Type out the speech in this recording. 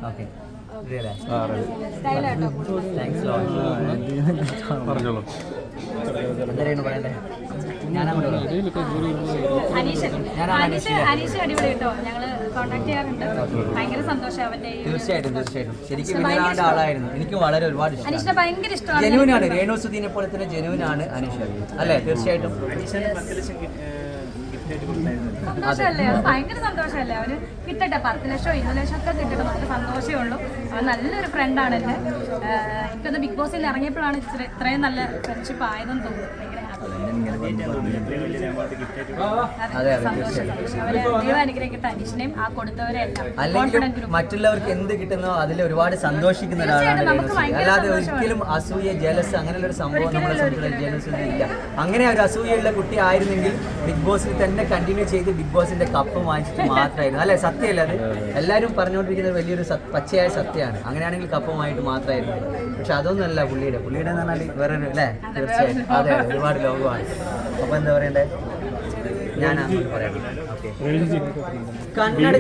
Okay എന്തായാലും പറയണ്ടേ തീർച്ചയായിട്ടും ശരിക്കും വിനയാന്റെ ആളായിരുന്നു. എനിക്ക് വളരെ ഒരുപാട് ഇഷ്ടമാണ്. ജനുവിനാണ് രേണുസുദീനെ പോലെ തന്നെ ജനുവിനാണ് അനീഷ് അല്ലേ? തീർച്ചയായിട്ടും സന്തോഷമല്ലേ, അത് ഭയങ്കര സന്തോഷമല്ലേ. അവന് കിട്ടട്ടെ 10 ലക്ഷം 20 ലക്ഷം ഒക്കെ കിട്ടട്ടെ, നമുക്ക് സന്തോഷമേ ഉള്ളൂ. അവൻ നല്ലൊരു ഫ്രണ്ടാണ് എൻ്റെ. എനിക്കൊന്ന് ബിഗ് ബോസിൽ ഇറങ്ങിയപ്പോഴാണ് ഇത്രയും നല്ല ഫ്രണ്ട്ഷിപ്പ് ആയതെന്ന് തോന്നുന്നു. അല്ലെങ്കിൽ മറ്റുള്ളവർക്ക് എന്ത് കിട്ടുന്നോ അതിൽ ഒരുപാട് സന്തോഷിക്കുന്ന ഒരാളാണ്. അല്ലാതെ ഒരിക്കലും അസൂയ ജലസ് അങ്ങനെയുള്ള ഒരു സംഭവം നമ്മുടെ സംസ്കൃതിയിൽ ജലസ് ഇല്ല. അങ്ങനെ ഒരു അസൂയുള്ള കുട്ടി ആയിരുന്നെങ്കിൽ ബിഗ് ബോസിൽ തന്നെ കണ്ടിന്യൂ ചെയ്ത് ബിഗ് ബോസിന്റെ കപ്പ് വാങ്ങിച്ചിട്ട് മാത്രമായിരുന്നു അല്ലെ? സത്യമല്ല അത്? എല്ലാവരും പറഞ്ഞുകൊണ്ടിരിക്കുന്നത് വലിയൊരു പച്ചയായ സത്യമാണ്. അങ്ങനെയാണെങ്കിൽ കപ്പുമായിട്ട് മാത്രമായിരുന്നു. പക്ഷെ അതൊന്നുമല്ല പുള്ളിയുടെ എന്ന് പറഞ്ഞാൽ വേറൊരു അല്ലേ? തീർച്ചയായും അതെ, ഒരുപാട് ലോകമാണ്. അപ്പൊ എന്താ പറയണ്ടേ, ഞാൻ പറയാം. ഓക്കെ, കണ്ണട